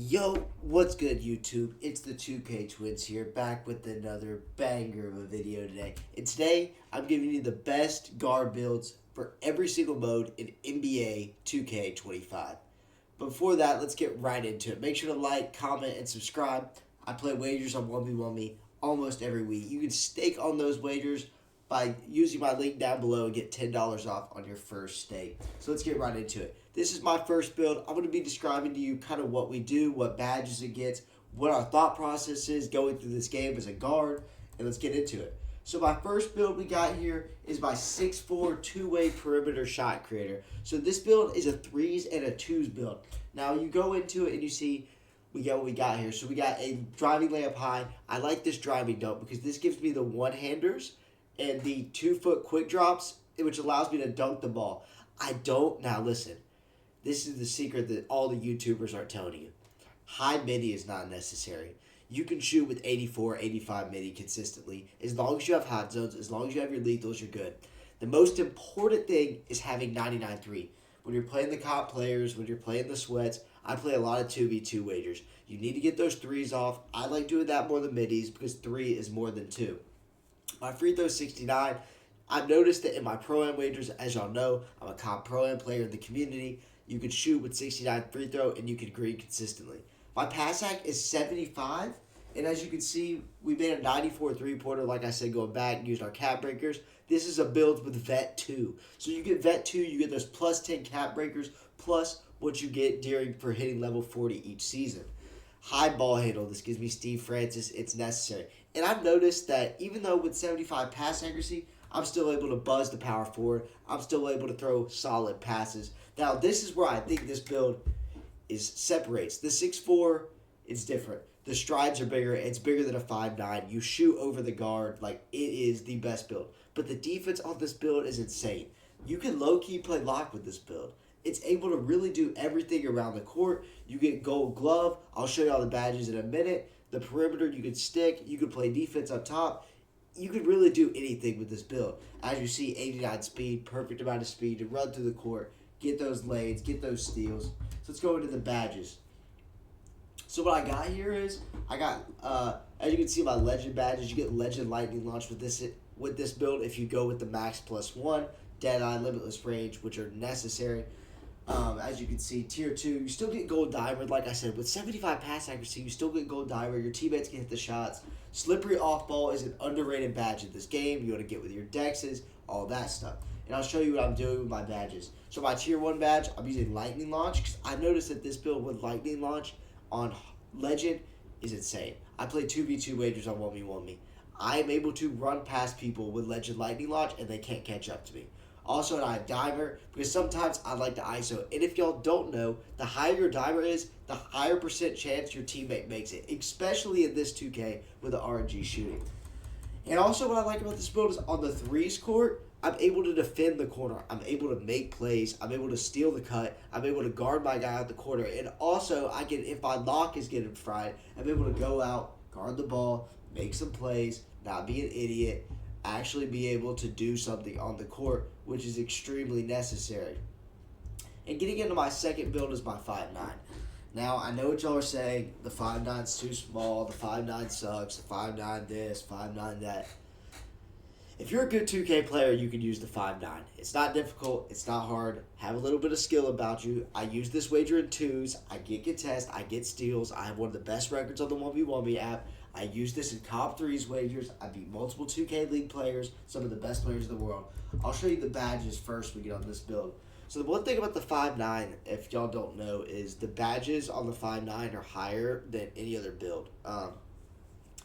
Yo, what's good, YouTube? It's the 2K Twins here, back with another banger of a video today. And today, I'm giving you the best guard builds for every single mode in NBA 2K25. Before that, let's get right into it. Make sure to like, comment, and subscribe. I play wagers on 1v1me almost every week. You can stake on those wagers by using my link down below and get $10 off on your first stake. So let's get right into it. This is my first build. I'm going to be describing to you kind of what we do, what badges it gets, what our thought process is going through this game as a guard, and let's get into it. So my first build we got here is my 6'4" two-way perimeter shot creator. So this build is a 3s and a 2s build. Now you go into it and you see we got what we got here. So we got a driving layup high. I like this driving dunk because this gives me the one-handers and the 2-foot quick drops, which allows me to dunk the ball. Now listen, this is the secret that all the YouTubers aren't telling you. High midi is not necessary. You can shoot with 84, 85 midi consistently. As long as you have hot zones, as long as you have your lethals, you're good. The most important thing is having 99-3. When you're playing the comp players, when you're playing the sweats, I play a lot of 2v2 wagers. You need to get those 3s off. I like doing that more than midis because 3 is more than 2. My free throw is 69. I've noticed that in my Pro-Am wagers, as y'all know, I'm a comp Pro-Am player in the community. You can shoot with 69 free throw and you can green consistently. My pass hack is 75. And as you can see, we made a 94 three-pointer, like I said, going back, used our Capbreakers. This is a build with Vet 2. So you get Vet 2, you get those plus 10 Capbreakers, plus what you get for hitting level 40 each season. High ball handle, this gives me Steve Francis, it's necessary. And I've noticed that even though with 75 pass accuracy, I'm still able to buzz the power forward. I'm still able to throw solid passes. Now, this is where I think this build separates. The 6'4" is different. The strides are bigger. It's bigger than a 5'9". You shoot over the guard. Like, it is the best build. But the defense on this build is insane. You can low-key play lock with this build. It's able to really do everything around the court. You get gold glove. I'll show you all the badges in a minute. The perimeter, you can stick. You can play defense up top. You could really do anything with this build. As you see, 89 speed, perfect amount of speed to run through the court, get those lanes, get those steals. So let's go into the badges. So what I got here is, as you can see, my legend badges. You get legend lightning launch with this build if you go with the max +1, Deadeye, limitless range, which are necessary. As you can see, tier 2, you still get gold diamond. Like I said, with 75 pass accuracy, you still get gold diamond. Your teammates can hit the shots. Slippery off ball is an underrated badge in this game. You want to get with your dexes, all that stuff. And I'll show you what I'm doing with my badges. So my tier 1 badge, I'm using lightning launch because I noticed that this build with lightning launch on legend is insane. I play 2v2 wagers on 1v1me. I am able to run past people with legend lightning launch and they can't catch up to me. Also, I have dimer because sometimes I like to ISO. And if y'all don't know, the higher your dimer is, the higher percent chance your teammate makes it, especially in this 2K with the RNG shooting. And also what I like about this build is on the 3s court, I'm able to defend the corner. I'm able to make plays. I'm able to steal the cut. I'm able to guard my guy out the corner. And also, if my lock is getting fried, I'm able to go out, guard the ball, make some plays, not be an idiot, actually be able to do something on the court, which is extremely necessary. And getting into my second build is my 5'9". Now, I know what y'all are saying. The 5'9's too small. The 5'9 sucks. The 5'9 this, 5'9 that. If you're a good 2K player, you can use the 5'9". It's not difficult. It's not hard. Have a little bit of skill about you. I use this wager in 2s. I get contests. I get steals. I have one of the best records on the 1v1me app. I use this in comp 3s wagers. I beat multiple 2K League players, some of the best players in the world. I'll show you the badges first we get on this build. So the one thing about the 5'9", if y'all don't know, is the badges on the 5'9" are higher than any other build.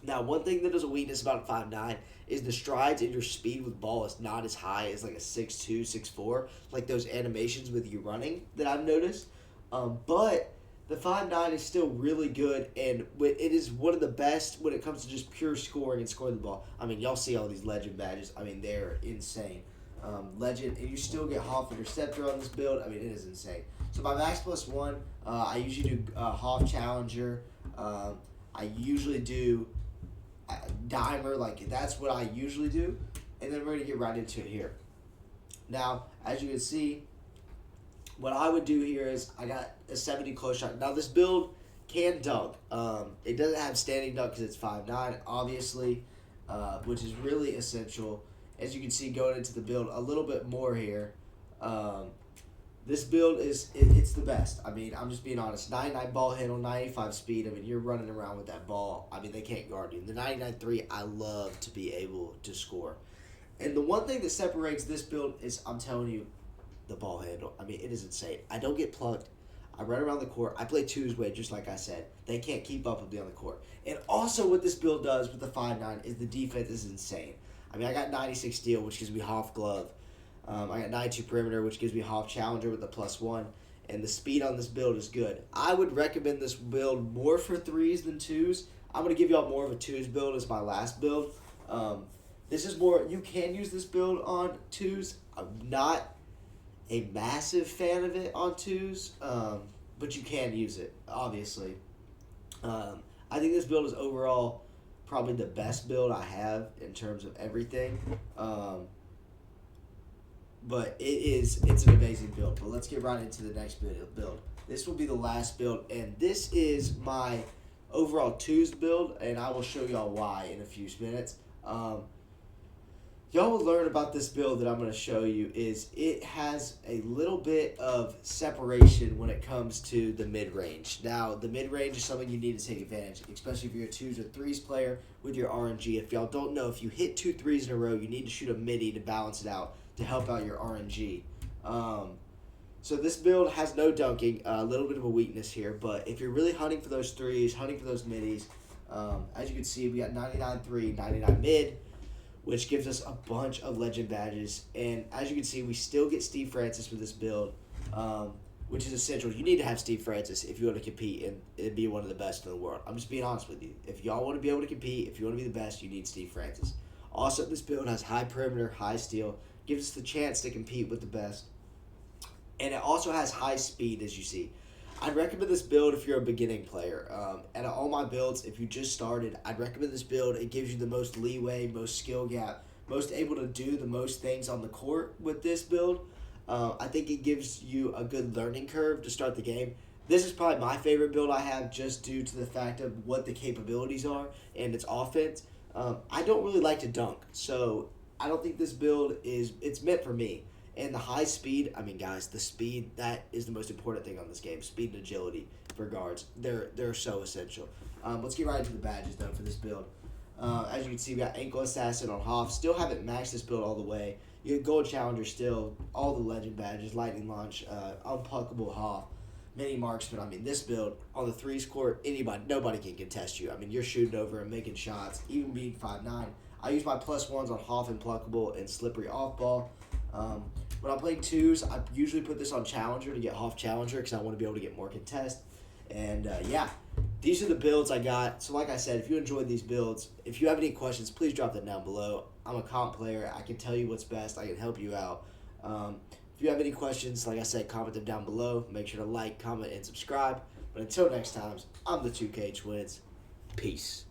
Now, one thing that is a weakness about a 5'9" is the strides and your speed with ball is not as high as like a 6'2", 6'4", like those animations with you running that I've noticed. But the 5'9" is still really good, and it is one of the best when it comes to just pure scoring and scoring the ball. I mean, y'all see all these legend badges. I mean, they're insane. Legend, and you still get Hoff Interceptor on this build. I mean, it is insane. So my max +1, I usually do Hoff Challenger. I usually do dimer, like that's what I usually do. And then we're going to get right into it here. Now, as you can see, what I would do here is I got a 70 close shot. Now, this build can dunk. It doesn't have standing dunk because it's 5'9", obviously, which is really essential. As you can see, going into the build a little bit more here, this build it's the best. I mean, I'm just being honest. 99 ball handle, 95 speed. I mean, you're running around with that ball. I mean, they can't guard you. The 99.3, I love to be able to score. And the one thing that separates this build is, I'm telling you, the ball handle. I mean, it is insane. I don't get plugged. I run around the court. I play twos way, just like I said. They can't keep up with me on the court. And also what this build does with the 5'9" is the defense is insane. I mean, I got 96 steal, which gives me half glove. I got 92 perimeter, which gives me half challenger with a +1. And the speed on this build is good. I would recommend this build more for threes than twos. I'm going to give y'all more of a twos build as my last build. This is more, you can use this build on twos. I'm not a massive fan of it on twos, but you can use it, obviously. I think this build is overall probably the best build I have in terms of everything. But it's an amazing build. But let's get right into the next build. This will be the last build, and this is my overall twos build, and I will show y'all why in a few minutes. Y'all will learn about this build that I'm going to show you is it has a little bit of separation when it comes to the mid-range. Now, the mid-range is something you need to take advantage of, especially if you're a twos or threes player with your RNG. If y'all don't know, if you hit 2 threes in a row, you need to shoot a midi to balance it out to help out your RNG. So this build has no dunking, a little bit of a weakness here, but if you're really hunting for those threes, hunting for those middies, as you can see, we got 99 3, 99 mid, which gives us a bunch of legend badges. And as you can see, we still get Steve Francis with this build, which is essential. You need to have Steve Francis if you want to compete and be one of the best in the world. I'm just being honest with you. If y'all want to be able to compete, if you want to be the best, you need Steve Francis. Also, this build has high perimeter, high steal, gives us the chance to compete with the best. And it also has high speed, as you see. I'd recommend this build if you're a beginning player. And all my builds, if you just started, I'd recommend this build. It gives you the most leeway, most skill gap, most able to do the most things on the court with this build. I think it gives you a good learning curve to start the game. This is probably my favorite build I have just due to the fact of what the capabilities are and its offense. I don't really like to dunk, so I don't think this build it's meant for me. And the high speed, I mean, guys, the speed, that is the most important thing on this game. Speed and agility for guards. They're so essential. Let's get right into the badges, though, for this build. As you can see, we got Ankle Assassin on Hoff. Still haven't maxed this build all the way. You get Gold Challenger still, all the legend badges, Lightning Launch, Unpluckable Hoff, Mini Marksman. I mean, this build, on the threes court, nobody can contest you. I mean, you're shooting over and making shots, even being 5'9". I use my +1s on Hoff and Pluckable and Slippery Off Ball. When I'm playing twos, I usually put this on Challenger to get Hoff Challenger because I want to be able to get more contest. And yeah, these are the builds I got. So like I said, if you enjoyed these builds, if you have any questions, please drop them down below. I'm a comp player. I can tell you what's best. I can help you out. If you have any questions, like I said, comment them down below. Make sure to like, comment, and subscribe. But until next time, I'm the 2K Twins. Peace.